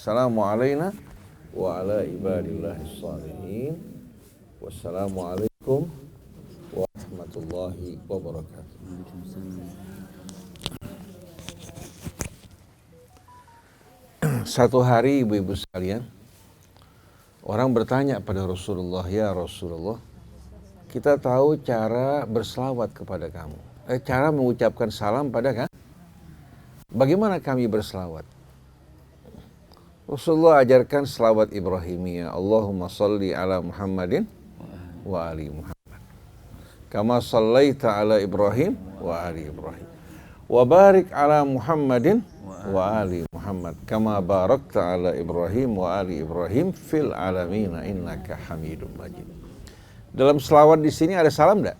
Assalamu alayna wa ala ibadillahis shalihin. Wassalamualaikum warahmatullahi wabarakatuh. Satu hari ibu-ibu sekalian, orang bertanya pada Rasulullah, ya Rasulullah, kita tahu cara berselawat kepada kamu. Cara mengucapkan salam pada kamu. Bagaimana kami berselawat? Rasulullah ajarkan selawat Ibrahimiyah. Allahumma salli ala Muhammadin wa ali Muhammad. Kama sallaita ala Ibrahim wa ali Ibrahim. Wa barik ala Muhammadin wa ali Muhammad. Kama barakta ala Ibrahim wa ali Ibrahim fil alamina innaka Hamidum Majid. Dalam selawat di sini ada salam enggak?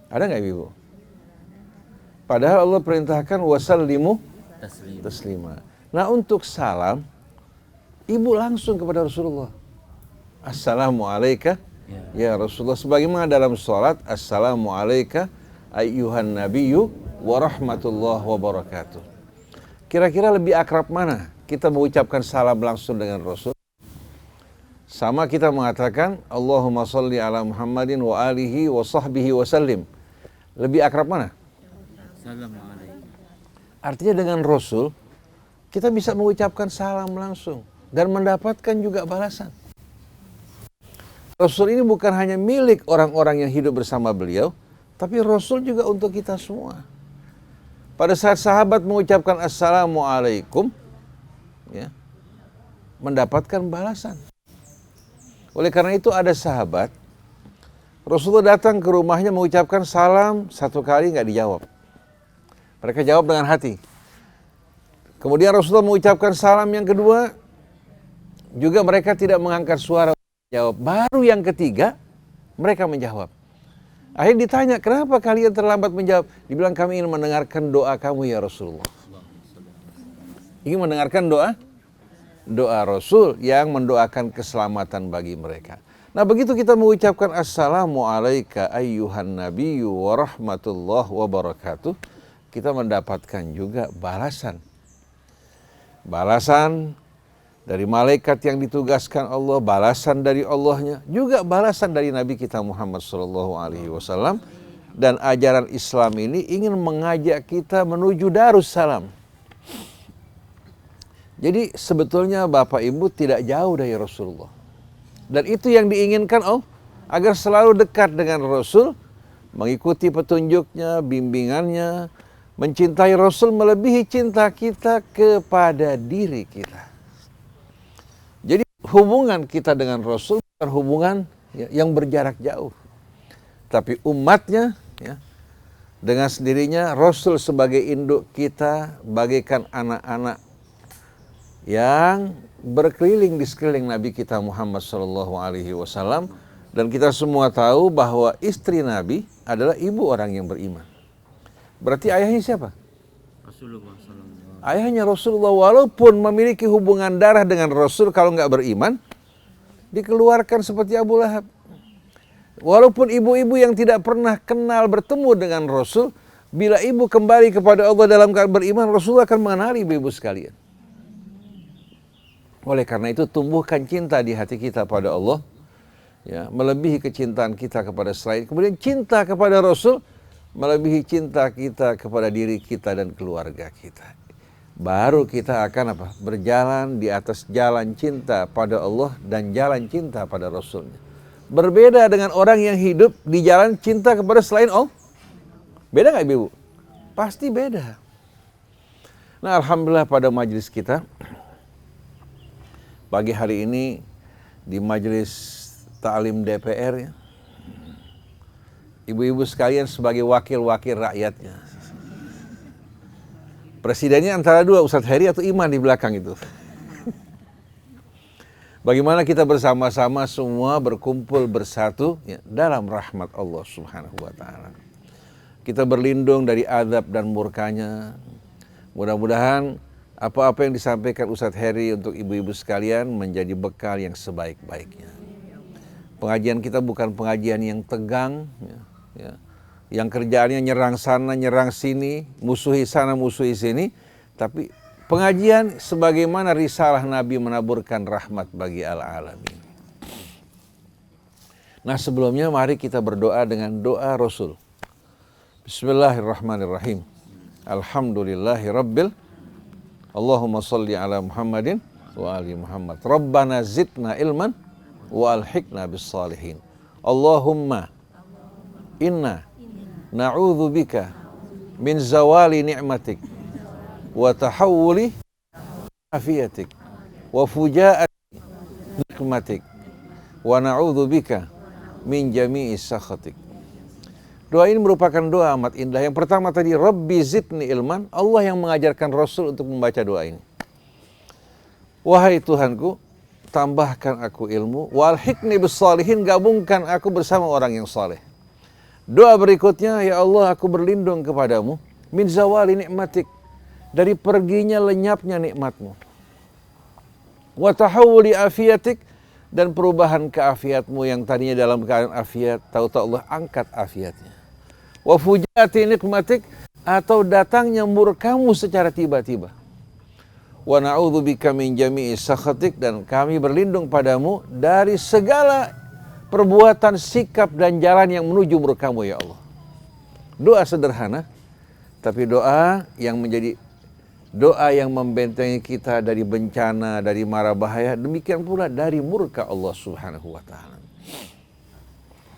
Ada enggak Ibu? Padahal Allah perintahkan wasallimu taslima. Nah, untuk salam, Ibu langsung kepada Rasulullah. Assalamu alayka ya Rasulullah. Sebagaimana dalam sholat, Assalamu alayka ayyuhan nabiyyu wa rahmatullah wa barakatuh. Kira-kira lebih akrab mana? Kita mengucapkan salam langsung dengan Rasul. Sama kita mengatakan, Allahumma salli ala Muhammadin wa alihi wa sahbihi wa sallim. Lebih akrab mana? Assalamualaikum. Artinya dengan Rasul, kita bisa mengucapkan salam langsung dan mendapatkan juga balasan. Rasul ini bukan hanya milik orang-orang yang hidup bersama beliau, tapi Rasul juga untuk kita semua. Pada saat sahabat mengucapkan Assalamualaikum, ya, mendapatkan balasan. Oleh karena itu ada sahabat, Rasulullah datang ke rumahnya mengucapkan salam, satu kali nggak dijawab. Mereka jawab dengan hati. Kemudian Rasulullah mengucapkan salam yang kedua, juga mereka tidak mengangkat suara jawab. Baru yang ketiga, mereka menjawab. Akhirnya ditanya, kenapa kalian terlambat menjawab? Dibilang, kami ingin mendengarkan doa kamu ya Rasulullah. Ingin mendengarkan doa Rasul yang mendoakan keselamatan bagi mereka. Nah, begitu kita mengucapkan Assalamu alayka ayyuhan nabiyyu wa rahmatullah wa barakatuh, kita mendapatkan juga balasan. Balasan dari malaikat yang ditugaskan Allah, balasan dari Allahnya, juga balasan dari Nabi kita Muhammad SAW. Dan ajaran Islam ini ingin mengajak kita menuju Darussalam. Jadi sebetulnya Bapak Ibu tidak jauh dari Rasulullah. Dan itu yang diinginkan Allah, agar selalu dekat dengan Rasul, mengikuti petunjuknya, bimbingannya, mencintai Rasul melebihi cinta kita kepada diri kita. Jadi hubungan kita dengan Rasul bukan hubungan yang berjarak jauh. Tapi umatnya, ya, dengan sendirinya Rasul sebagai induk kita bagaikan anak-anak yang berkeliling di sekeliling Nabi kita Muhammad SAW. Dan kita semua tahu bahwa istri Nabi adalah ibu orang yang beriman. Berarti ayahnya siapa? Rasulullah SAW. Ayahnya Rasulullah, walaupun memiliki hubungan darah dengan Rasul, kalau nggak beriman, dikeluarkan seperti Abu Lahab. Walaupun ibu-ibu yang tidak pernah kenal bertemu dengan Rasul, bila ibu kembali kepada Allah dalam keadaan beriman, Rasul akan mengenali ibu-ibu sekalian. Oleh karena itu, tumbuhkan cinta di hati kita pada Allah, ya, melebihi kecintaan kita kepada selain. Kemudian cinta kepada Rasul melebihi cinta kita kepada diri kita dan keluarga kita. Baru kita akan berjalan di atas jalan cinta pada Allah dan jalan cinta pada Rasulnya. Berbeda dengan orang yang hidup di jalan cinta kepada selain Allah. Beda nggak Ibu? Pasti beda. Nah, alhamdulillah pada majelis kita pagi hari ini di majelis Ta'lim DPR, ya, ibu-ibu sekalian sebagai wakil-wakil rakyatnya. Presidennya antara dua, Ustadz Heri atau Iman di belakang itu. Bagaimana kita bersama-sama semua berkumpul bersatu, ya, dalam rahmat Allah Subhanahu wa Ta'ala. Kita berlindung dari azab dan murkanya. Mudah-mudahan apa-apa yang disampaikan Ustadz Heri untuk ibu-ibu sekalian menjadi bekal yang sebaik-baiknya. Pengajian kita bukan pengajian yang tegang, ya, yang kerjaannya nyerang sana, nyerang sini, musuhi sana, musuhi sini, tapi Pengajian sebagaimana risalah Nabi menaburkan rahmat bagi al-alamin. Nah, sebelumnya mari kita berdoa dengan doa Rasul. Bismillahirrahmanirrahim. Alhamdulillahi rabbil. Allahumma salli ala Muhammadin wa ali Muhammad. Rabbana zidna ilman wa alhiqna bis salihin. Allahumma inna na'udzu bika min zawali ni'matik wa tahawuli afiyatik wa fujaati nikmatik wa na'udzu bika min jami'i sakhatik. Doa ini merupakan doa amat indah. Yang pertama tadi, Rabbi zidni ilman. Allah yang mengajarkan Rasul untuk membaca doa ini. Wahai Tuhanku, tambahkan aku ilmu. Walhiqni bis-salihin, gabungkan aku bersama orang yang saleh. Doa berikutnya, ya Allah, aku berlindung kepadamu min zawali nikmatik, dari perginya lenyapnya nikmatmu. Wa tahawuli afiyatik, dan perubahan keafiatmu yang tadinya dalam keadaan afiat, tahu-tahu Allah angkat afiatnya. Wa fujati nikmatik, atau datangnya murkamu secara tiba-tiba. Wa na'udzubika min jami'i sakhatik, dan kami berlindung padamu dari segala perbuatan, sikap, dan jalan yang menuju murkamu, ya Allah. Doa sederhana, tapi doa yang menjadi doa yang membentengi kita dari bencana, dari mara bahaya, demikian pula dari murka Allah Subhanahu wa ta'ala.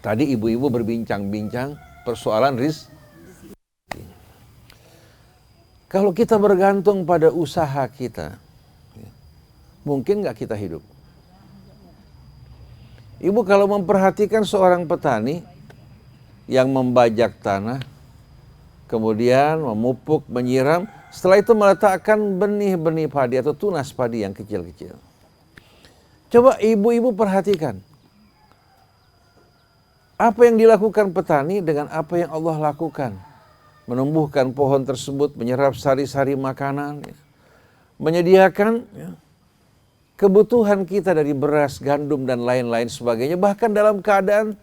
Tadi ibu-ibu berbincang-bincang persoalan rizki. Kalau kita bergantung pada usaha kita, mungkin nggak kita hidup? Ibu kalau memperhatikan seorang petani yang membajak tanah, kemudian memupuk, menyiram, setelah itu meletakkan benih-benih padi atau tunas padi yang kecil-kecil. Coba ibu-ibu perhatikan. Apa yang dilakukan petani dengan apa yang Allah lakukan. Menumbuhkan pohon tersebut, menyerap sari-sari makanan, menyediakan kebutuhan kita dari beras, gandum, dan lain-lain sebagainya. Bahkan dalam keadaan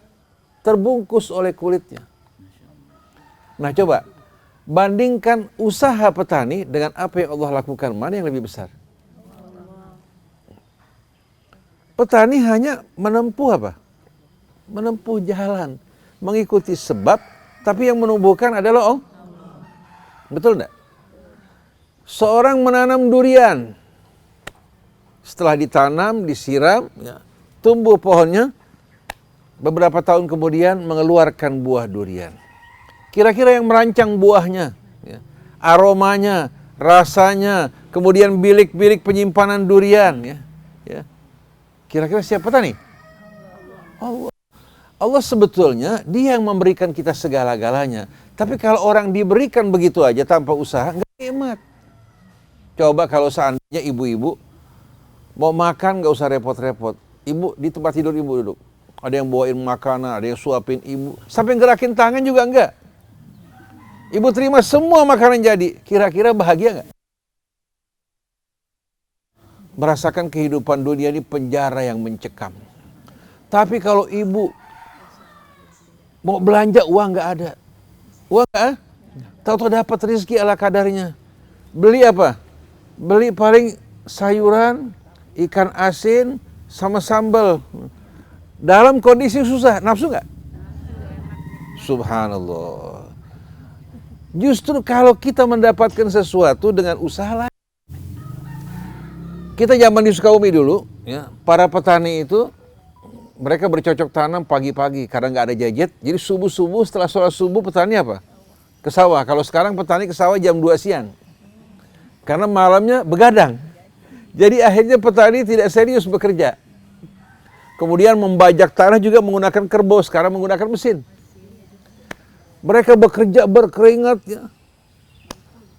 terbungkus oleh kulitnya. Nah coba, bandingkan usaha petani dengan apa yang Allah lakukan, mana yang lebih besar? Petani hanya menempuh apa? Menempuh jalan, mengikuti sebab, tapi yang menumbuhkan adalah Allah. Betul enggak? Seorang menanam durian, setelah ditanam, disiram, tumbuh pohonnya, beberapa tahun kemudian mengeluarkan buah durian. Kira-kira yang merancang buahnya, aromanya, rasanya, kemudian bilik-bilik penyimpanan durian, kira-kira siapa petani? Allah. Allah sebetulnya dia yang memberikan kita segala-galanya. Tapi kalau orang diberikan begitu aja tanpa usaha, nggak nikmat. Coba kalau seandainya ibu-ibu mau makan nggak usah repot-repot. Ibu di tempat tidur ibu duduk. Ada yang bawain makanan, ada yang suapin ibu. Sampai gerakin tangan juga enggak. Ibu terima semua makanan jadi. Kira-kira bahagia nggak? Merasakan kehidupan dunia ini penjara yang mencekam. Tapi kalau ibu mau belanja uang nggak ada. Uang nggak? Tahu-tahu dapat rezeki ala kadarnya. Beli apa? Beli paling sayuran, ikan asin, sama sambal. Dalam kondisi susah, nafsu nggak? Subhanallah. Justru kalau kita mendapatkan sesuatu dengan usaha lain. Kita zaman di Sukabumi dulu, para petani itu mereka bercocok tanam pagi-pagi karena nggak ada gadget. Jadi subuh-subuh setelah sholat subuh petani apa? Ke sawah. Kalau sekarang petani ke sawah jam 2 siang. Karena malamnya begadang. Jadi akhirnya petani tidak serius bekerja. Kemudian membajak tanah juga menggunakan kerbau, sekarang menggunakan mesin. Mereka bekerja berkeringat.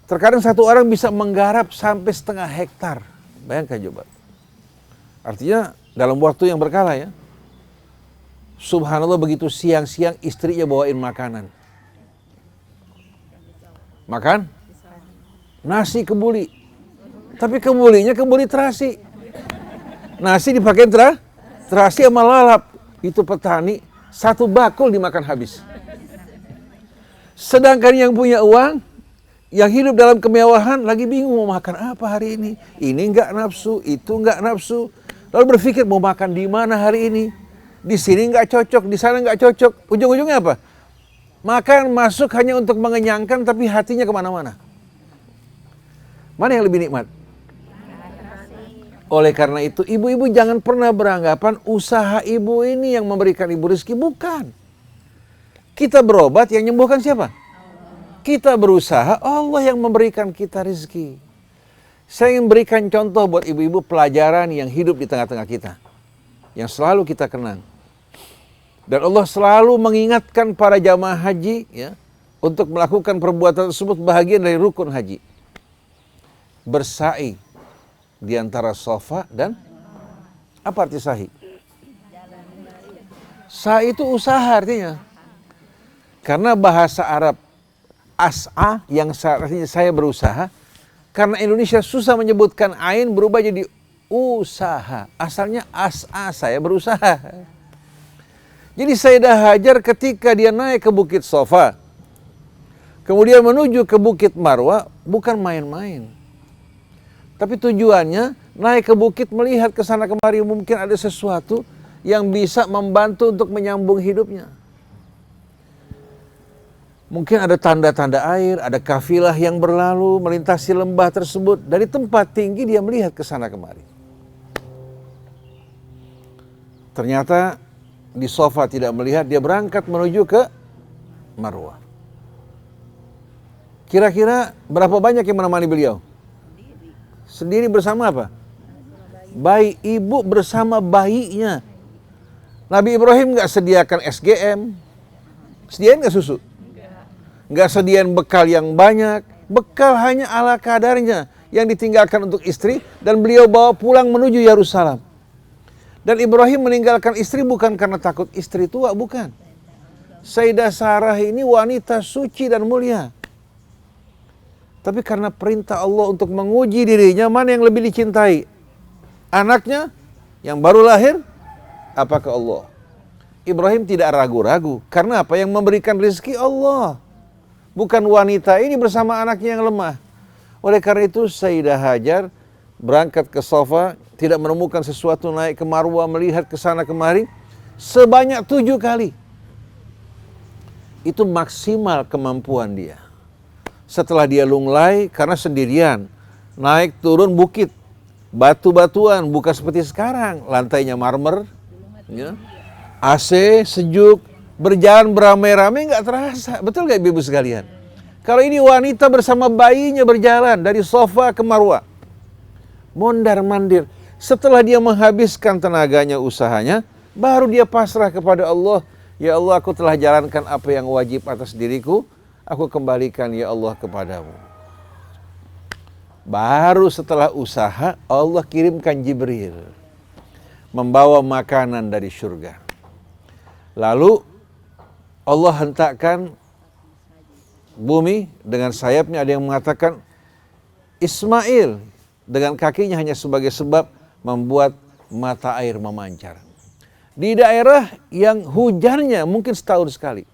Terkadang satu orang bisa menggarap sampai 1/2 hektar. Bayangkan coba. Artinya dalam waktu yang berkala ya. Subhanallah begitu siang-siang istrinya bawain makanan. Makan? Nasi kebuli. Tapi kebulinya kebuli terasi. Nasi dipakai terasi sama lalap. Itu petani, 1 bakul dimakan habis. Sedangkan yang punya uang, Yang hidup dalam kemewahan lagi bingung mau makan apa hari ini. Ini enggak nafsu, itu enggak nafsu. Lalu berpikir mau makan di mana hari ini. Di sini enggak cocok, di sana enggak cocok. Ujung-ujungnya apa? Makan masuk hanya untuk mengenyangkan tapi hatinya kemana-mana. Mana yang lebih nikmat? Oleh karena itu, ibu-ibu jangan pernah beranggapan usaha ibu ini yang memberikan ibu rezeki. Bukan. Kita berobat, yang menyembuhkan siapa? Kita berusaha, Allah yang memberikan kita rezeki. Saya ingin berikan contoh buat ibu-ibu pelajaran yang hidup di tengah-tengah kita. Yang selalu kita kenang. Dan Allah selalu mengingatkan para jamaah haji ya, untuk melakukan perbuatan tersebut bahagian dari rukun haji. Bersa'i di antara Safa dan apa arti sa'i? Sa'i itu usaha artinya. Karena bahasa Arab as'a yang artinya saya berusaha, karena Indonesia susah menyebutkan ain berubah jadi usaha. Asalnya as'a, saya berusaha. Jadi Sayyidah Hajar ketika dia naik ke Bukit Safa, kemudian menuju ke Bukit Marwa, bukan main-main. Tapi tujuannya naik ke bukit melihat ke sana kemari, mungkin ada sesuatu yang bisa membantu untuk menyambung hidupnya. Mungkin ada tanda-tanda air, ada kafilah yang berlalu melintasi lembah tersebut. Dari tempat tinggi dia melihat ke sana kemari. Ternyata di Safa tidak melihat, dia berangkat menuju ke Marwah. Kira-kira berapa banyak yang menemani beliau? Sendiri bersama apa? Bayi, ibu bersama bayinya. Nabi Ibrahim nggak sediakan SGM, sediain nggak susu? Nggak sediain bekal yang banyak, bekal hanya ala kadarnya yang ditinggalkan untuk istri dan beliau bawa pulang menuju Yerusalem. Dan Ibrahim meninggalkan istri bukan karena takut istri tua, bukan. Sayyidah Sarah ini wanita suci dan mulia. Tapi karena perintah Allah untuk menguji dirinya, mana yang lebih dicintai? Anaknya yang baru lahir, apakah Allah? Ibrahim tidak ragu-ragu. Karena apa? Yang memberikan rezeki Allah. Bukan wanita ini bersama anaknya yang lemah. Oleh karena itu Sayyidah Hajar berangkat ke Safa, tidak menemukan sesuatu, naik ke Marwah, melihat ke sana kemari sebanyak 7 kali. Itu maksimal kemampuan dia. Setelah dia lunglai, karena sendirian, naik turun bukit, batu-batuan, bukan seperti sekarang, lantainya marmer, ya. AC, sejuk, berjalan beramai-ramai nggak terasa. Betul nggak ibu-ibu sekalian? Kalau ini wanita bersama bayinya berjalan dari Safa ke Marwah, mondar-mandir. Setelah dia menghabiskan tenaganya, usahanya, baru dia pasrah kepada Allah. Ya Allah, aku telah jalankan apa yang wajib atas diriku, aku kembalikan ya Allah kepadamu. Baru setelah usaha, Allah kirimkan Jibril membawa makanan dari surga. Lalu Allah hentakkan bumi dengan sayapnya. Ada yang mengatakan Ismail dengan kakinya hanya sebagai sebab membuat mata air memancar. Di daerah yang hujannya mungkin setahun sekali.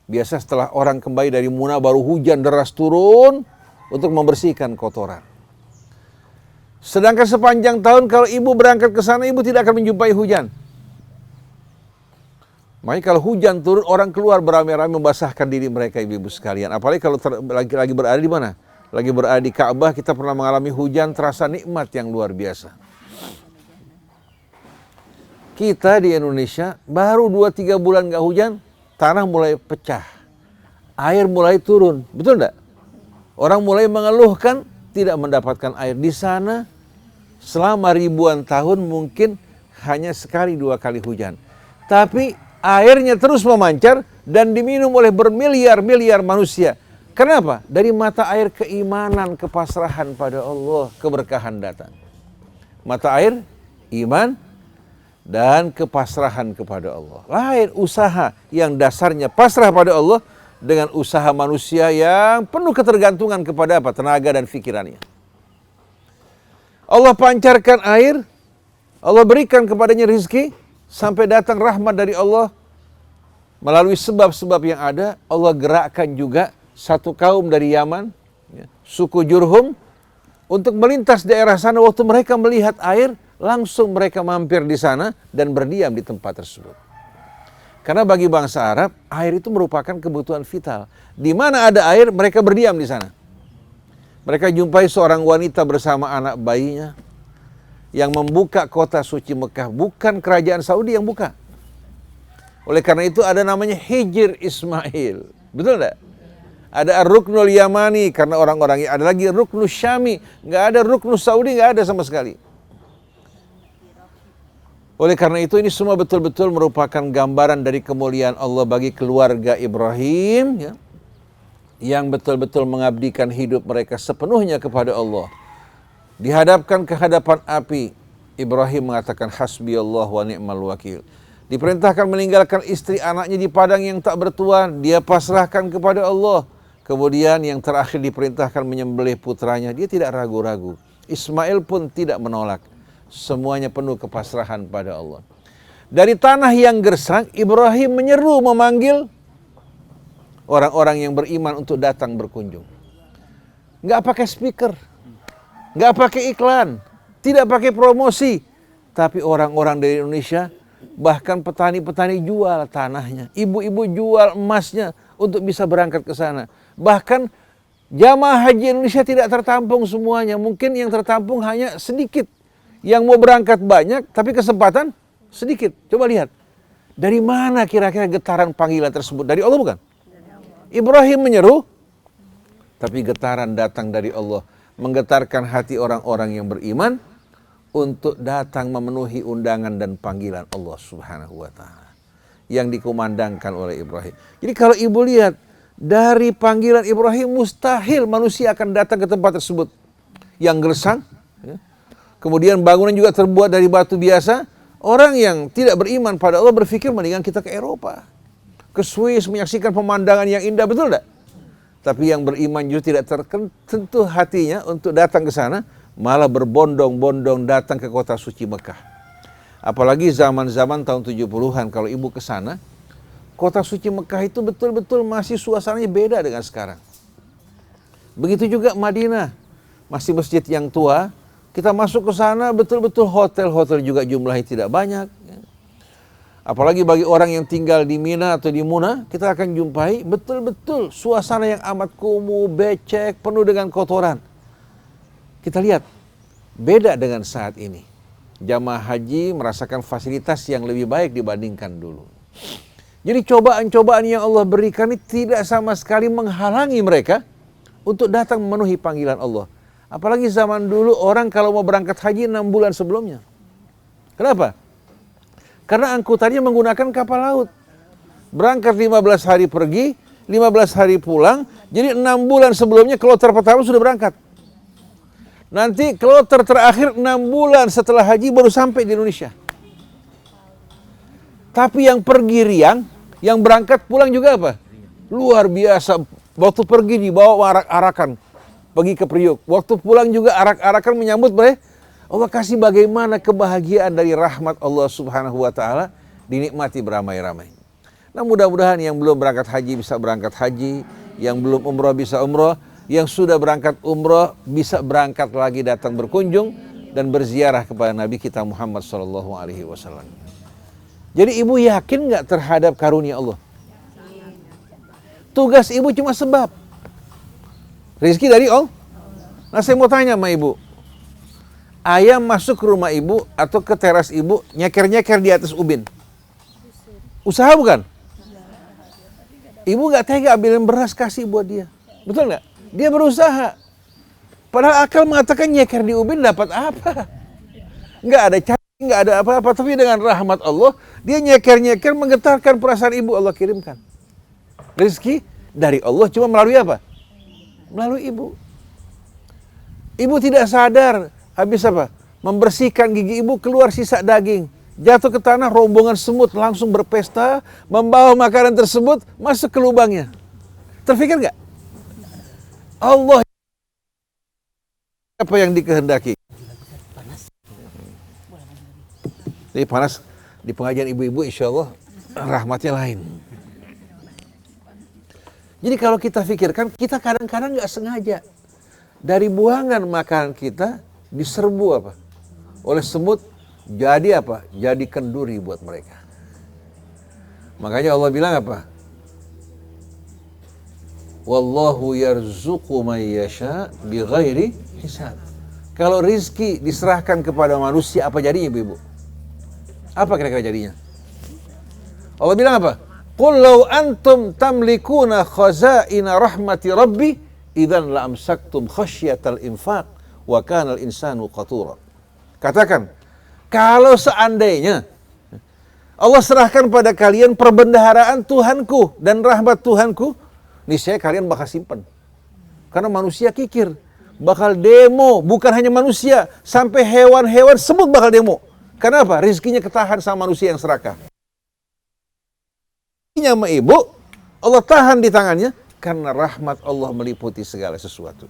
Biasa setelah orang kembali dari Muna baru hujan deras turun untuk membersihkan kotoran. Sedangkan sepanjang tahun kalau ibu berangkat ke sana, ibu tidak akan menjumpai hujan. Makanya kalau hujan turun, orang keluar beramai-ramai membasahkan diri mereka, ibu-ibu sekalian. Apalagi kalau lagi berada di mana? Lagi berada di Ka'bah, kita pernah mengalami hujan, terasa nikmat yang luar biasa. Kita di Indonesia baru 2-3 bulan gak hujan, tanah mulai pecah, air mulai turun, betul enggak? Orang mulai mengeluhkan tidak mendapatkan air. Di sana selama ribuan tahun mungkin hanya sekali 2 kali hujan. Tapi airnya terus memancar dan diminum oleh bermiliar-miliar manusia. Kenapa? Dari mata air keimanan, kepasrahan pada Allah, keberkahan datang. Mata air, iman, dan kepasrahan kepada Allah. Lain usaha yang dasarnya pasrah pada Allah dengan usaha manusia yang penuh ketergantungan kepada apa? Tenaga dan pikirannya. Allah pancarkan air, Allah berikan kepadanya rezeki, sampai datang rahmat dari Allah melalui sebab-sebab yang ada. Allah gerakkan juga satu kaum dari Yaman, ya, suku Jurhum, untuk melintas daerah sana. Waktu mereka melihat air, langsung mereka mampir di sana dan berdiam di tempat tersebut. Karena bagi bangsa Arab, air itu merupakan kebutuhan vital. Di mana ada air, mereka berdiam di sana. Mereka jumpai seorang wanita bersama anak bayinya yang membuka kota suci Mekah. Bukan kerajaan Saudi yang buka. Oleh karena itu ada namanya Hijr Ismail. Betul enggak? Ada Ruknul Yamani karena orang-orang, ada lagi Ruknul Syami. Nggak ada Ruknul Saudi, nggak ada sama sekali. Oleh karena itu ini semua betul-betul merupakan gambaran dari kemuliaan Allah bagi keluarga Ibrahim, ya, yang betul-betul mengabdikan hidup mereka sepenuhnya kepada Allah. Dihadapkan ke hadapan api, Ibrahim mengatakan hasbi Allah wa ni'mal wakil. Diperintahkan meninggalkan istri anaknya di padang yang tak bertuan, dia pasrahkan kepada Allah. Kemudian yang terakhir diperintahkan menyembelih putranya, dia tidak ragu-ragu. Ismail pun tidak menolak. Semuanya penuh kepasrahan pada Allah. Dari tanah yang gersang, Ibrahim menyeru memanggil orang-orang yang beriman untuk datang berkunjung. Nggak pakai speaker, nggak pakai iklan, tidak pakai promosi. Tapi orang-orang dari Indonesia, bahkan petani-petani jual tanahnya. Ibu-ibu jual emasnya untuk bisa berangkat ke sana. Bahkan jamaah haji Indonesia tidak tertampung semuanya. Mungkin yang tertampung hanya sedikit. Yang mau berangkat banyak, tapi kesempatan sedikit. Coba lihat. Dari mana kira-kira getaran panggilan tersebut? Dari Allah bukan? Ibrahim menyeru, tapi getaran datang dari Allah. Menggetarkan hati orang-orang yang beriman untuk datang memenuhi undangan dan panggilan Allah Subhanahu wa ta'ala. Yang dikumandangkan oleh Ibrahim. Jadi kalau ibu lihat, dari panggilan Ibrahim mustahil manusia akan datang ke tempat tersebut. Yang gersang, ya. Kemudian bangunan juga terbuat dari batu biasa. Orang yang tidak beriman pada Allah berpikir mendingan kita ke Eropa, ke Swiss, menyaksikan pemandangan yang indah, betul tidak? Tapi yang beriman justru tidak tertentu hatinya untuk datang ke sana, malah berbondong-bondong datang ke kota suci Mekah. Apalagi zaman-zaman tahun 70-an, kalau ibu ke sana, kota suci Mekah itu betul-betul masih suasananya beda dengan sekarang. Begitu juga Madinah, masih masjid yang tua. Kita masuk ke sana betul-betul hotel-hotel juga jumlahnya tidak banyak. Apalagi bagi orang yang tinggal di Mina atau di Muna, kita akan jumpai betul-betul suasana yang amat kumuh, becek, penuh dengan kotoran. Kita lihat, beda dengan saat ini. Jamaah haji merasakan fasilitas yang lebih baik dibandingkan dulu. Jadi cobaan-cobaan yang Allah berikan ini tidak sama sekali menghalangi mereka untuk datang memenuhi panggilan Allah. Apalagi zaman dulu orang kalau mau berangkat haji 6 bulan sebelumnya. Kenapa? Karena angkutannya menggunakan kapal laut. Berangkat 15 hari pergi, 15 hari pulang. Jadi 6 bulan sebelumnya kloter pertama sudah berangkat. Nanti kloter terakhir 6 bulan setelah haji baru sampai di Indonesia. Tapi yang pergi riang, yang berangkat pulang juga apa? Luar biasa. Waktu pergi dibawa arak-arakan. Pergi ke Priuk. Waktu pulang juga arak-arakan menyambut baik. Allah kasih bagaimana kebahagiaan dari rahmat Allah Subhanahu wa ta'ala dinikmati beramai-ramai. Nah mudah-mudahan yang belum berangkat haji bisa berangkat haji, yang belum umroh bisa umroh, yang sudah berangkat umroh bisa berangkat lagi datang berkunjung dan berziarah kepada Nabi kita Muhammad SAW. Jadi ibu yakin nggak terhadap karunia Allah? Tugas ibu cuma sebab. Rezeki dari Allah. Nah saya mau tanya sama ibu. Ayam masuk ke rumah ibu atau ke teras ibu, nyeker-nyeker di atas ubin. Usaha bukan? Ibu nggak tega ambilin beras kasih buat dia. Betul nggak? Dia berusaha. Padahal akal mengatakan nyeker di ubin dapat apa? Nggak ada cacing, nggak ada apa-apa. Tapi dengan rahmat Allah, dia nyeker-nyeker menggetarkan perasaan ibu. Allah kirimkan. Rezeki dari Allah cuma melalui apa? Melalui ibu. Ibu tidak sadar, habis apa? Membersihkan gigi ibu, keluar sisa daging. Jatuh ke tanah, rombongan semut langsung berpesta, membawa makanan tersebut masuk ke lubangnya. Terfikir nggak? Allah apa yang dikehendaki. Jadi panas di pengajian ibu-ibu, insya Allah rahmatnya lain. Jadi kalau kita pikirkan, kita kadang-kadang nggak sengaja. Dari buangan makanan kita diserbu apa? Oleh semut, jadi apa? Jadi kenduri buat mereka. Makanya Allah bilang apa? Wallahu yarzuqu man yasha bighairi hisab. Kalau rizki diserahkan kepada manusia, apa jadinya ibu-ibu? Apa kira-kira jadinya? Allah bilang apa? Qul law antum tamlikuna khazaina rahmati rabbi idzan la amsaktum khasyatal infaq wa kana al insanu qatura. Katakan, kalau seandainya Allah serahkan pada kalian perbendaharaan Tuhanku dan rahmat Tuhanku, niscaya kalian bakal simpan. Karena manusia kikir, bakal demo, bukan hanya manusia, sampai hewan-hewan semut bakal demo. Kenapa? Rizkinya ketahan sama manusia yang serakah. Sama ibu, Allah tahan di tangannya karena rahmat Allah meliputi segala sesuatu.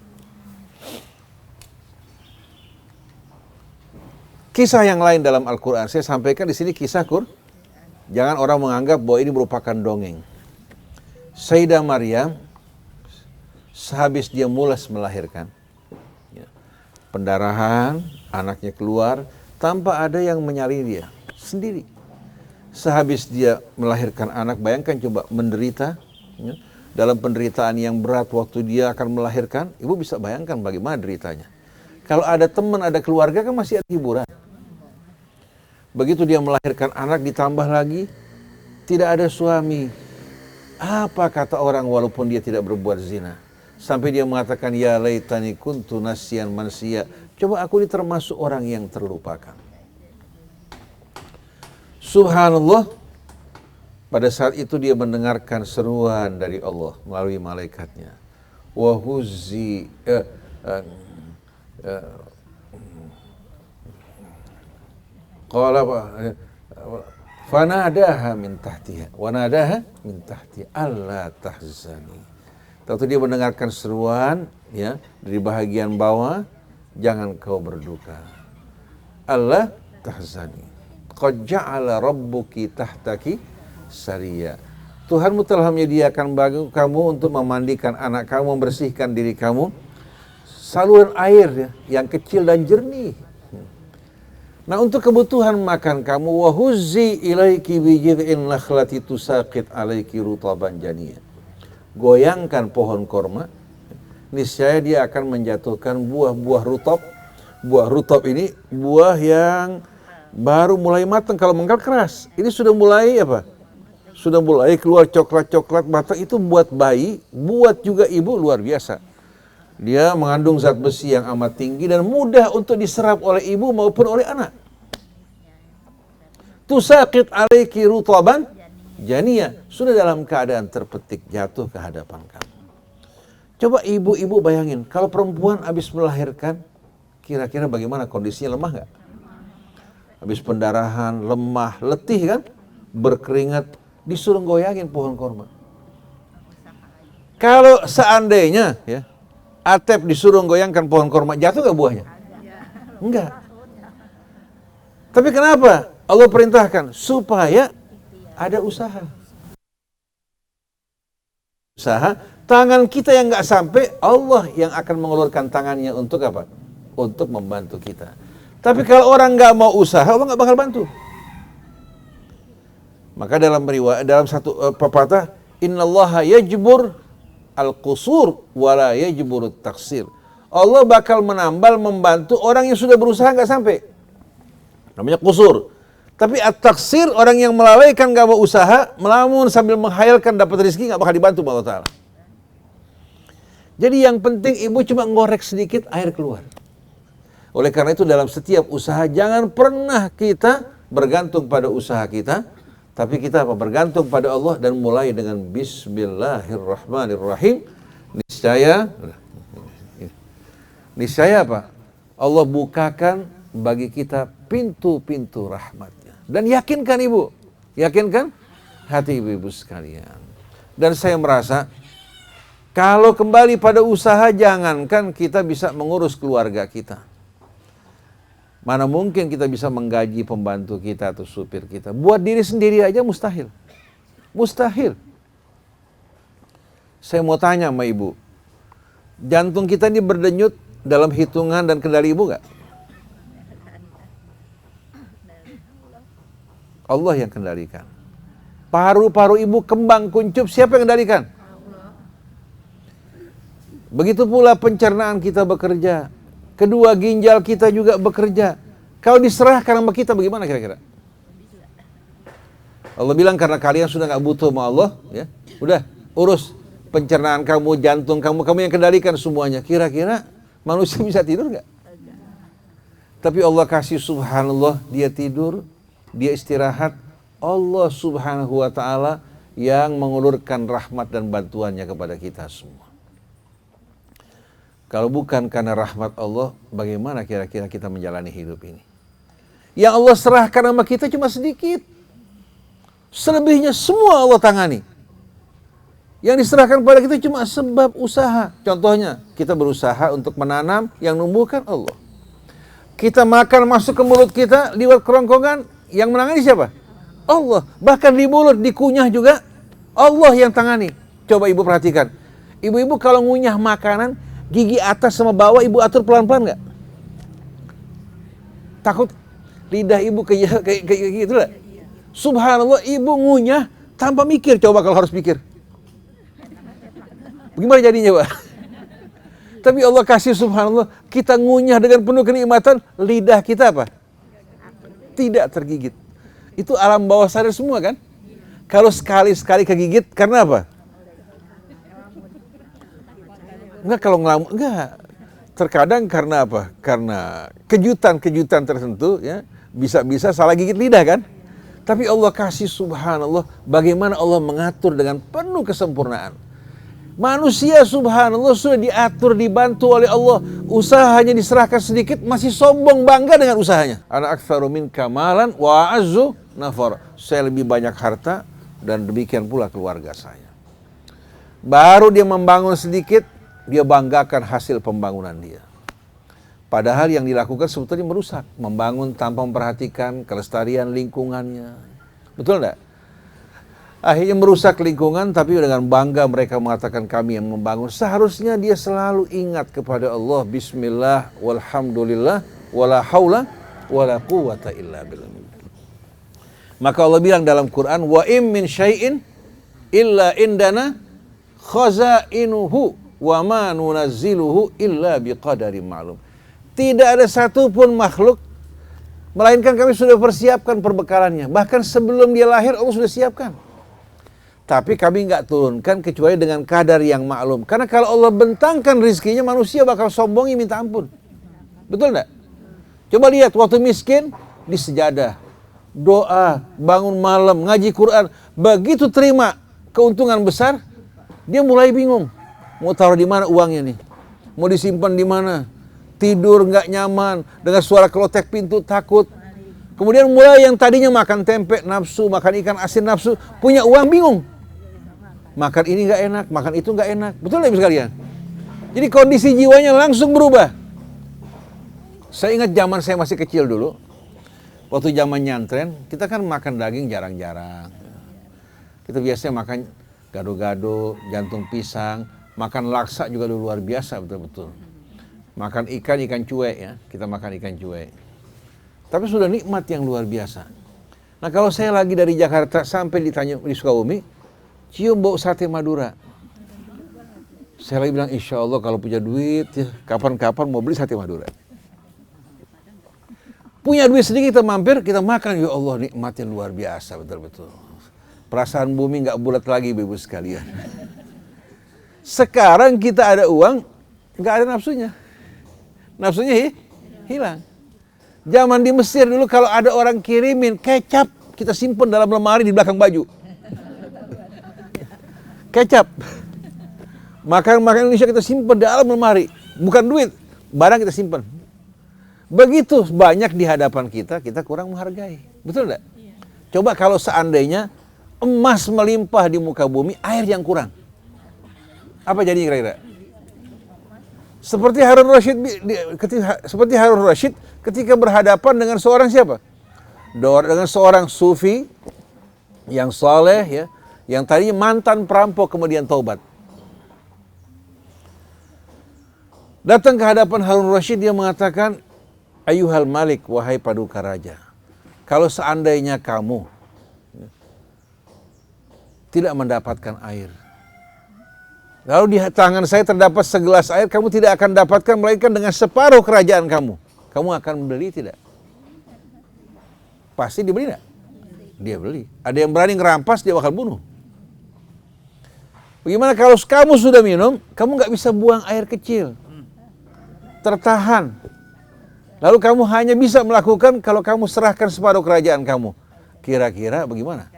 Kisah yang lain dalam Al-Quran, saya sampaikan di sini kisah jangan orang menganggap bahwa ini merupakan dongeng. Sayyidah Maryam, sehabis dia mulas melahirkan, pendarahan, anaknya keluar, tanpa ada yang menyalin dia, sendiri. Sehabis dia melahirkan anak, bayangkan coba menderita, dalam penderitaan yang berat waktu dia akan melahirkan, ibu bisa bayangkan bagaimana deritanya. Kalau ada teman, ada keluarga kan masih ada hiburan. Begitu dia melahirkan anak, ditambah lagi, tidak ada suami. Apa kata orang walaupun dia tidak berbuat zina? Sampai dia mengatakan, ya laitani kuntu nasiyan mansiya. Coba aku ini termasuk orang yang terlupakan. Subhanallah, pada saat itu dia mendengarkan seruan dari Allah melalui malaikatnya. Wahuzi qala fanadaha min tahtiha wa nadaha min tahtiha alla tahzani. Waktu dia mendengarkan seruan ya dari bahagian bawah, jangan kau berduka. Alla tahzani. Qad ja'ala rabbuki tahtaki sariya. Tuhanmu telah menyediakan bagi kamu untuk memandikan anak kamu, membersihkan diri kamu, saluran air yang kecil dan jernih. Nah, untuk kebutuhan makan kamu, wahuzzi ilaiki bijid'in nakhlati tusaqit alaiki rutaban janiyya. Goyangkan pohon korma, niscaya dia akan menjatuhkan buah-buah rutab. Buah rutab ini buah yang baru mulai matang, kalau mengkal keras. Ini sudah mulai apa? Sudah mulai keluar coklat-coklat matang. Itu buat bayi, buat juga ibu luar biasa. Dia mengandung zat besi yang amat tinggi dan mudah untuk diserap oleh ibu maupun oleh anak. Tusaqit alaiki rutaban janiyya, sudah dalam keadaan terpetik jatuh ke hadapan kamu. Coba ibu-ibu bayangin, kalau perempuan habis melahirkan, kira-kira bagaimana kondisinya, lemah nggak? Habis pendarahan, lemah, letih kan, berkeringat, disuruh goyangin pohon korma. Kalau seandainya ya, Atep disuruh goyangkan pohon korma, jatuh gak buahnya? Enggak. Tapi kenapa Allah perintahkan? Supaya ada usaha. Usaha, tangan kita yang gak sampai, Allah yang akan mengeluarkan tangannya untuk apa? Untuk membantu kita. Tapi kalau orang nggak mau usaha, Allah nggak bakal bantu. Maka dalam satu pepatah, innallaha yajbur al-qusur wala yajbur at-taqsir. Allah bakal menambal, membantu orang yang sudah berusaha nggak sampai. Namanya qusur. Tapi at-taqsir, orang yang melalaikan nggak mau usaha, melamun sambil menghayalkan dapat rezeki, nggak bakal dibantu Allah Ta'ala. Jadi yang penting ibu cuma ngorek sedikit, air keluar. Oleh karena itu dalam setiap usaha jangan pernah kita bergantung pada usaha kita, tapi kita apa? Bergantung pada Allah dan mulai dengan Bismillahirrahmanirrahim. Niscaya apa? Allah bukakan bagi kita pintu-pintu rahmatnya. Dan yakinkan ibu, yakinkan hati ibu-ibu sekalian. Dan saya merasa kalau kembali pada usaha, jangankan kita bisa mengurus keluarga kita. Mana mungkin kita bisa menggaji pembantu kita atau supir kita. Buat diri sendiri aja mustahil. Mustahil. Saya mau tanya sama ibu, jantung kita ini berdenyut dalam hitungan dan kendali ibu nggak? Allah yang kendalikan. Paru-paru ibu kembang kuncup, siapa yang kendalikan? Begitu pula pencernaan kita bekerja. Kedua ginjal kita juga bekerja. Kalau diserahkan sama kita bagaimana kira-kira? Allah bilang karena kalian sudah nggak butuh sama Allah, ya, udah urus pencernaan kamu, jantung kamu, kamu yang kendalikan semuanya. Kira-kira manusia bisa tidur nggak? Tapi Allah kasih subhanallah, dia tidur, dia istirahat. Allah subhanahu wa ta'ala yang mengulurkan rahmat dan bantuannya kepada kita semua. Kalau bukan karena rahmat Allah, bagaimana kira-kira kita menjalani hidup ini? Yang Allah serahkan sama kita cuma sedikit. Selebihnya semua Allah tangani. Yang diserahkan pada kita cuma sebab usaha. Contohnya, kita berusaha untuk menanam, yang numbuhkan Allah. Kita makan masuk ke mulut kita, lewat kerongkongan, yang menangani siapa? Allah. Bahkan di mulut, dikunyah juga, Allah yang tangani. Coba ibu perhatikan. Ibu-ibu kalau ngunyah makanan, gigi atas sama bawah ibu atur pelan-pelan nggak? Takut lidah ibu kayak gitu lah. Subhanallah, ibu ngunyah tanpa mikir. Coba kalau harus mikir, bagaimana jadinya, Pak? Tapi Allah kasih subhanallah, kita ngunyah dengan penuh kenikmatan, lidah kita apa? Tidak tergigit. Itu alam bawah sadar semua kan? Kalau sekali-sekali kegigit, karena apa? Enggak, kalau ngelamun, enggak. Terkadang karena apa? Karena kejutan-kejutan tertentu, ya, bisa-bisa salah gigit lidah kan? Tapi Allah kasih subhanallah, bagaimana Allah mengatur dengan penuh kesempurnaan. Manusia subhanallah sudah diatur, dibantu oleh Allah. Usahanya diserahkan sedikit, masih sombong bangga dengan usahanya. Ana aktsaru minka malan wa a'azzu nafar. Saya lebih banyak harta dan demikian pula keluarga saya. Baru dia membangun sedikit, dia banggakan hasil pembangunan dia. Padahal yang dilakukan sebetulnya merusak, membangun tanpa memperhatikan kelestarian lingkungannya. Betul enggak? Akhirnya merusak lingkungan, tapi dengan bangga mereka mengatakan kami yang membangun. Seharusnya dia selalu ingat kepada Allah, bismillah, walhamdulillah, wala haula, wala quwata illa billah. Maka Allah bilang dalam Quran, wa im min syai'in illa indana khazainuhu wa ma nunazziluhu illa biqadarin ma'lum. Tidak ada satupun makhluk, melainkan kami sudah persiapkan perbekalannya. Bahkan sebelum dia lahir, Allah sudah siapkan. Tapi kami nggak turunkan kecuali dengan kadar yang maklum. Karena kalau Allah bentangkan rizkinya, manusia bakal sombongi minta ampun. Betul nggak? Coba lihat, waktu miskin, di sejadah, doa, bangun malam, ngaji Quran. Begitu terima keuntungan besar, dia mulai bingung. Mau taruh di mana uangnya nih? Mau disimpan di mana? Tidur nggak nyaman, dengan suara kelotek pintu takut. Kemudian mulai yang tadinya makan tempe nafsu, makan ikan asin nafsu, punya uang bingung. Makan ini nggak enak, makan itu nggak enak. Betul nggak ibu sekalian? Jadi kondisi jiwanya langsung berubah. Saya ingat zaman saya masih kecil dulu, waktu zaman nyantren, kita kan makan daging jarang-jarang. Kita biasanya makan gado-gado, jantung pisang, makan laksa juga luar biasa betul-betul. Makan ikan cuek ya, kita makan ikan cuek. Tapi sudah nikmat yang luar biasa. Nah kalau saya lagi dari Jakarta sampai ditanya di Sukabumi, cium bau sate Madura. Saya lagi bilang, insya Allah kalau punya duit, ya, kapan-kapan mau beli sate Madura. Punya duit sedikit kita mampir, kita makan, ya Allah nikmatnya luar biasa betul-betul. Perasaan bumi nggak bulat lagi ibu sekalian. Sekarang kita ada uang, nggak ada nafsunya. Nafsunya hilang. Zaman di Mesir dulu kalau ada orang kirimin kecap, kita simpen dalam lemari di belakang baju. Kecap. Makan Indonesia kita simpen dalam lemari. Bukan duit, barang kita simpen. Begitu banyak di hadapan kita kurang menghargai. Betul enggak? Coba kalau seandainya emas melimpah di muka bumi, air yang kurang. Apa jadinya kira-kira? Seperti Harun Rasyid ketika berhadapan dengan seorang siapa? Dengan seorang sufi yang saleh ya, yang tadinya mantan perampok kemudian taubat. Datang ke hadapan Harun Rasyid, dia mengatakan, Ayuhal Malik, wahai paduka raja, kalau seandainya kamu tidak mendapatkan air, lalu di tangan saya terdapat segelas air, kamu tidak akan dapatkan, melainkan dengan separuh kerajaan kamu. Kamu akan membeli tidak? Pasti dibeli tidak? Dia beli. Ada yang berani ngerampas, dia bakal bunuh. Bagaimana kalau kamu sudah minum, kamu nggak bisa buang air kecil, tertahan. Lalu kamu hanya bisa melakukan kalau kamu serahkan separuh kerajaan kamu. Kira-kira bagaimana?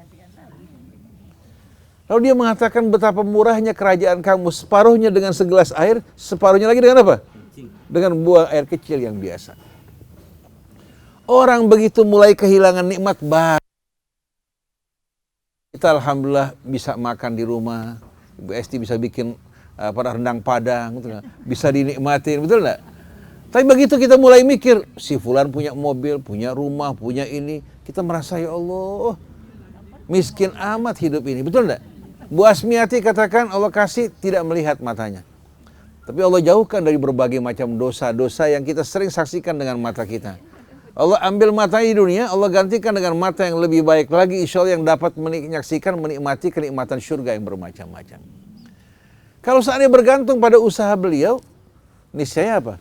Lalu dia mengatakan betapa murahnya kerajaan kamu, separuhnya dengan segelas air, separuhnya lagi dengan apa? Dengan buang air kecil yang biasa. Orang begitu mulai kehilangan nikmat baru. Kita alhamdulillah bisa makan di rumah, Ibu Esti bisa bikin rendang Padang, betul gak? Bisa dinikmatin, betul enggak? Tapi begitu kita mulai mikir, si fulan punya mobil, punya rumah, punya ini, kita merasa ya Allah, miskin amat hidup ini, betul enggak? Bu Asmiati katakan Allah kasih tidak melihat matanya. Tapi Allah jauhkan dari berbagai macam dosa-dosa yang kita sering saksikan dengan mata kita. Allah ambil mata di dunia, Allah gantikan dengan mata yang lebih baik lagi, insya Allah yang dapat menyaksikan, menikmati kenikmatan surga yang bermacam-macam. Kalau seandainya bergantung pada usaha beliau, niscaya apa?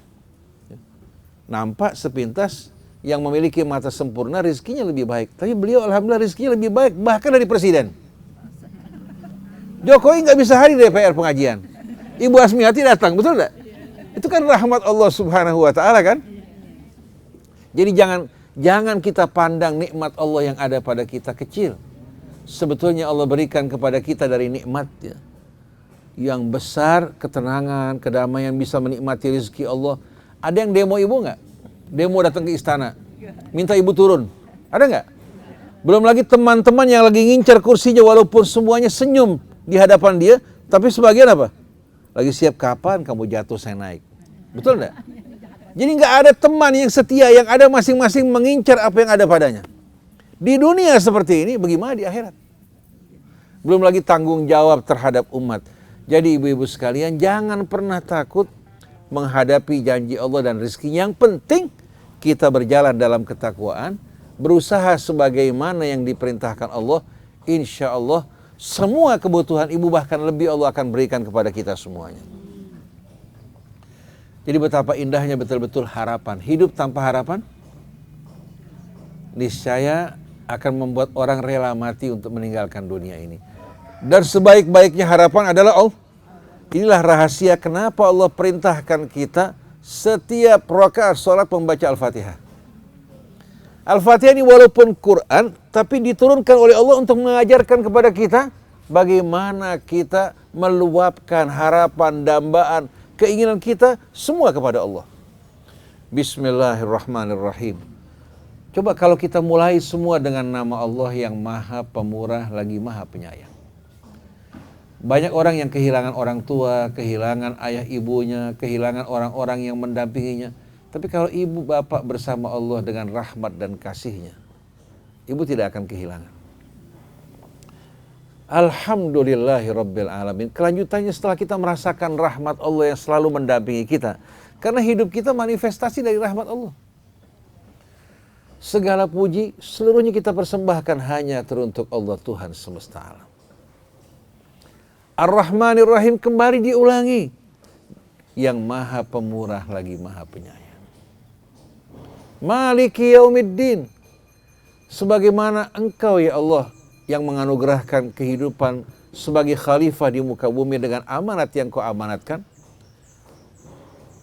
Nampak sepintas yang memiliki mata sempurna rizkinya lebih baik. Tapi beliau alhamdulillah rizkinya lebih baik bahkan dari presiden. Jokowi nggak bisa hadir di DPR pengajian. Ibu Asmiati datang, betul nggak? Itu kan rahmat Allah Subhanahu Wa Taala kan? Jadi jangan kita pandang nikmat Allah yang ada pada kita kecil. Sebetulnya Allah berikan kepada kita dari nikmatnya yang besar, ketenangan, kedamaian, bisa menikmati rezeki Allah. Ada yang demo ibu nggak? Demo datang ke istana, minta ibu turun. Ada nggak? Belum lagi teman-teman yang lagi ngincar kursinya walaupun semuanya senyum di hadapan dia, tapi sebagian apa? Lagi siap kapan kamu jatuh saya naik. Betul nggak? Jadi nggak ada teman yang setia, yang ada masing-masing mengincar apa yang ada padanya. Di dunia seperti ini, bagaimana di akhirat? Belum lagi tanggung jawab terhadap umat. Jadi ibu-ibu sekalian, jangan pernah takut menghadapi janji Allah dan rezeki. Yang penting kita berjalan dalam ketakwaan, berusaha sebagaimana yang diperintahkan Allah. Insya Allah semua kebutuhan ibu bahkan lebih Allah akan berikan kepada kita semuanya. Jadi betapa indahnya betul-betul harapan. Hidup tanpa harapan niscaya akan membuat orang rela mati untuk meninggalkan dunia ini. Dan sebaik-baiknya harapan adalah Allah. Inilah rahasia kenapa Allah perintahkan kita setiap rakaat sholat membaca Al-Fatihah. Al-Fatihah ini walaupun Quran, tapi diturunkan oleh Allah untuk mengajarkan kepada kita bagaimana kita meluapkan harapan, dambaan, keinginan kita semua kepada Allah. Bismillahirrahmanirrahim. Coba kalau kita mulai semua dengan nama Allah yang Maha Pemurah lagi Maha Penyayang. Banyak orang yang kehilangan orang tua, kehilangan ayah ibunya, kehilangan orang-orang yang mendampinginya. Tapi kalau ibu bapak bersama Allah dengan rahmat dan kasihnya, ibu tidak akan kehilangan. Alhamdulillahi Rabbil Alamin. Kelanjutannya setelah kita merasakan rahmat Allah yang selalu mendampingi kita. Karena hidup kita manifestasi dari rahmat Allah. Segala puji seluruhnya kita persembahkan hanya teruntuk Allah Tuhan semesta alam. Ar-Rahmanir Rahim kembali diulangi. Yang Maha Pemurah lagi Maha Penyayang. Maliki Yaumiddin. Sebagaimana Engkau ya Allah yang menganugerahkan kehidupan sebagai khalifah di muka bumi dengan amanat yang Kau amanatkan,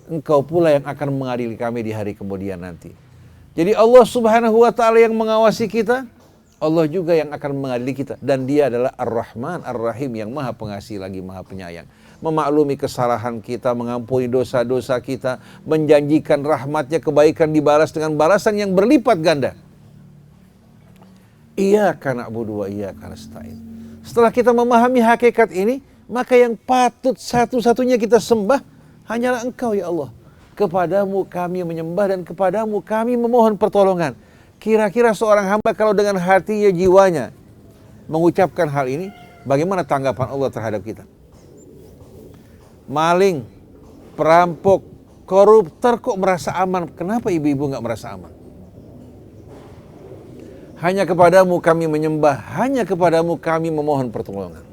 Engkau pula yang akan mengadili kami di hari kemudian nanti. Jadi Allah Subhanahu wa Ta'ala yang mengawasi kita, Allah juga yang akan mengadili kita. Dan Dia adalah Ar-Rahman Ar-Rahim yang Maha Pengasih lagi Maha Penyayang. Memaklumi kesalahan kita, mengampuni dosa-dosa kita, menjanjikan rahmatnya, kebaikan dibalas dengan balasan yang berlipat ganda. Iyyaka na'budu wa iyyaka nasta'in. Setelah kita memahami hakikat ini, maka yang patut satu-satunya kita sembah hanyalah Engkau ya Allah. Kepadamu kami menyembah dan kepadamu kami memohon pertolongan. Kira-kira seorang hamba kalau dengan hatinya, jiwanya mengucapkan hal ini, bagaimana tanggapan Allah terhadap kita? Maling, perampok, Koruptor kok merasa aman? Kenapa ibu-ibu nggak merasa aman? Hanya kepadamu kami menyembah, hanya kepadamu kami memohon pertolongan.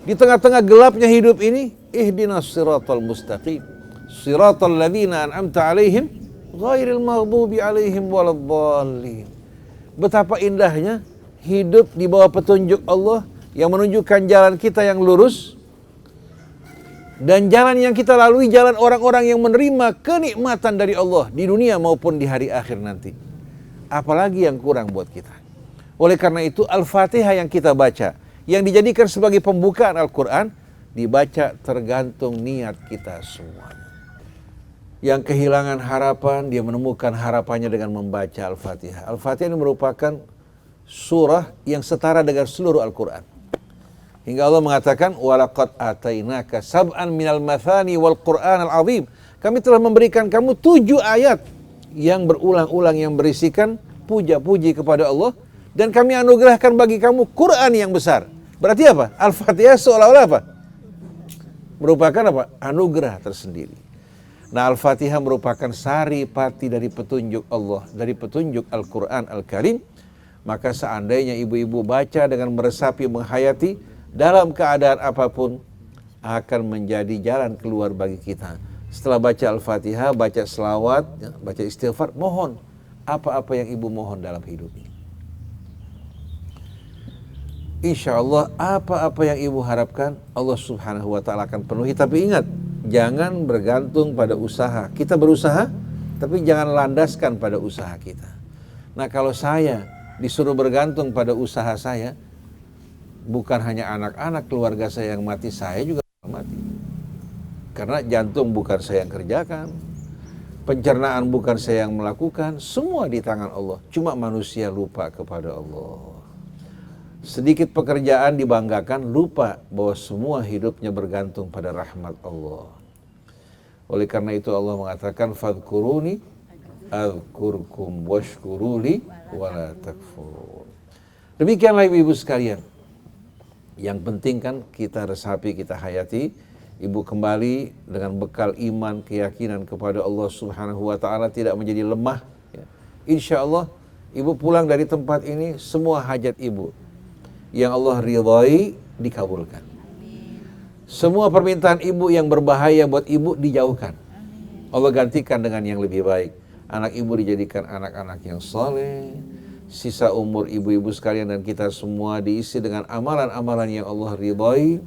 Di tengah-tengah gelapnya hidup ini, ihdinas siratal mustaqim, siratal ladzina an'amta alaihim, ghairil maghdubi alaihim waladdallin. Betapa indahnya hidup di bawah petunjuk Allah yang menunjukkan jalan kita yang lurus, dan jalan yang kita lalui jalan orang-orang yang menerima kenikmatan dari Allah di dunia maupun di hari akhir nanti. Apalagi yang kurang buat kita. Oleh karena itu Al-Fatihah yang kita baca, yang dijadikan sebagai pembukaan Al-Quran, dibaca tergantung niat kita semuanya. Yang kehilangan harapan, dia menemukan harapannya dengan membaca Al-Fatihah. Al-Fatihah ini merupakan surah yang setara dengan seluruh Al-Quran. Hingga Allah mengatakan, وَلَقَدْ آتَيْنَاكَ سَبْعًا مِنَ الْمَثَانِ وَالْقُرْآنَ الْعَظِيمِ. Kami telah memberikan kamu 7 ayat yang berulang-ulang yang berisikan puja-puji kepada Allah, dan kami anugerahkan bagi kamu Quran yang besar. Berarti apa? Al-Fatihah seolah-olah apa? Merupakan apa? Anugerah tersendiri. Nah, Al-Fatihah merupakan saripati dari petunjuk Allah, dari petunjuk Al-Quran Al-Karim. Maka seandainya ibu-ibu baca dengan meresapi, menghayati, dalam keadaan apapun akan menjadi jalan keluar bagi kita. Setelah baca Al-Fatihah, baca selawat, baca istighfar, mohon apa-apa yang ibu mohon dalam hidup ini. Insya Allah apa-apa yang ibu harapkan Allah Subhanahu wa ta'ala akan penuhi. Tapi ingat, jangan bergantung pada usaha. Kita berusaha, tapi jangan landaskan pada usaha kita. Nah, kalau saya disuruh bergantung pada usaha saya, bukan hanya anak-anak keluarga saya yang mati, saya juga mati. Karena jantung bukan saya yang kerjakan, pencernaan bukan saya yang melakukan, semua di tangan Allah. Cuma manusia lupa kepada Allah. Sedikit pekerjaan dibanggakan, lupa bahwa semua hidupnya bergantung pada rahmat Allah. Oleh karena itu Allah mengatakan, fadhkuruni adzkurkum washkuruli wala takfurun. Demikianlah ibu-ibu sekalian. Yang penting kan kita resapi, kita hayati. Ibu kembali dengan bekal iman, keyakinan kepada Allah Subhanahu wa ta'ala, tidak menjadi lemah. Insya Allah ibu pulang dari tempat ini, semua hajat ibu yang Allah ridhai dikabulkan. Semua permintaan ibu yang berbahaya buat ibu dijauhkan. Allah gantikan dengan yang lebih baik. Anak ibu dijadikan anak-anak yang saleh. Sisa umur ibu-ibu sekalian dan kita semua diisi dengan amalan-amalan yang Allah ridhai.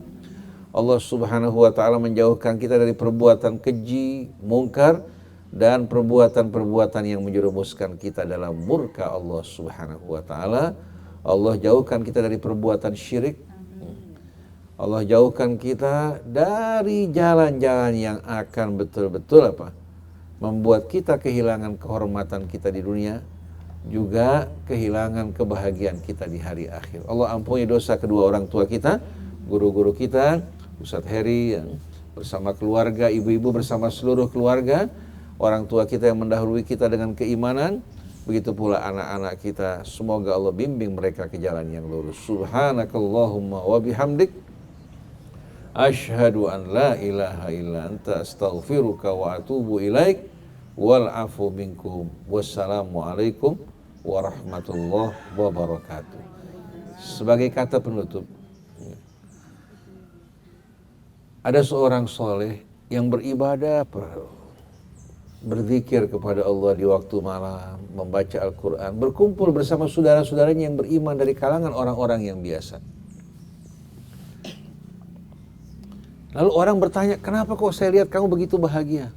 Allah Subhanahu wa ta'ala menjauhkan kita dari perbuatan keji, mungkar, dan perbuatan-perbuatan yang menjerumuskan kita dalam murka Allah Subhanahu wa ta'ala. Allah jauhkan kita dari perbuatan syirik. Allah jauhkan kita dari jalan-jalan yang akan betul-betul apa? Membuat kita kehilangan kehormatan kita di dunia, juga kehilangan kebahagiaan kita di hari akhir. Allah ampuni dosa kedua orang tua kita, guru-guru kita, Ustadz Heri yang bersama keluarga, ibu-ibu bersama seluruh keluarga, orang tua kita yang mendahului kita dengan keimanan, begitu pula anak-anak kita. Semoga Allah bimbing mereka ke jalan yang lurus. Subhanakallahumma wa bihamdik, asyhadu an la ilaha illa anta astaghfiruka wa atubu ilaik, wal afu minkum. Wassalamualaikum warahmatullahi wabarakatuh. Sebagai kata penutup, ada seorang soleh yang beribadah, berzikir kepada Allah di waktu malam, membaca Al-Quran, berkumpul bersama saudara-saudaranya yang beriman dari kalangan orang-orang yang biasa. Lalu orang bertanya, kenapa kok saya lihat kamu begitu bahagia?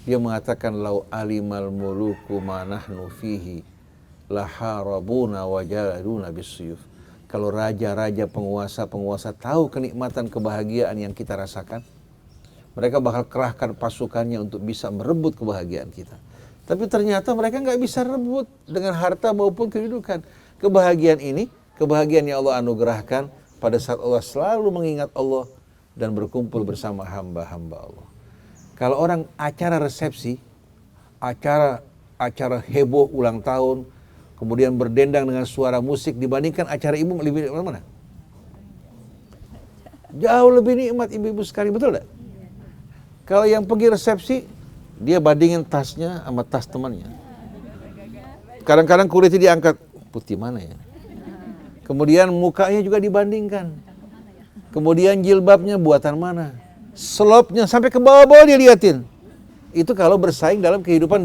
Dia mengatakan, lau alimal muluku ma nahnu fihi laharabuna wajaduna bisuyuf. Kalau raja-raja, penguasa-penguasa tahu kenikmatan kebahagiaan yang kita rasakan, mereka bakal kerahkan pasukannya untuk bisa merebut kebahagiaan kita. Tapi ternyata mereka nggak bisa rebut dengan harta maupun kedudukan. Kebahagiaan ini, kebahagiaan yang Allah anugerahkan pada saat Allah selalu mengingat Allah dan berkumpul bersama hamba-hamba Allah. Kalau orang acara resepsi, acara heboh ulang tahun, kemudian berdendang dengan suara musik, dibandingkan acara ibu lebih mana? Jauh lebih nikmat ibu-ibu sekalian, betul tidak? Kalau yang pergi resepsi, Dia bandingin tasnya sama tas temannya. Kadang-kadang kulitnya diangkat, putih mana ya? Kemudian mukanya juga dibandingkan. Kemudian jilbabnya buatan mana? Selopnya sampai ke bawah-bawah dia liatin. Itu kalau bersaing dalam kehidupan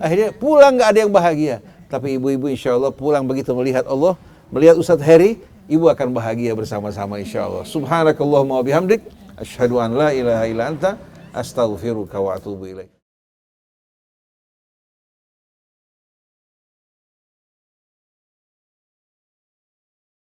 akhirnya pulang nggak ada yang bahagia. Tapi ibu-ibu insya Allah pulang begitu melihat Allah, melihat Ustadz Heri, ibu akan bahagia bersama-sama insya Allah. Subhanakallahumma wa bihamdik, asyhadu an la ilaha illa anta, astaghfiruka wa atubu ilaik.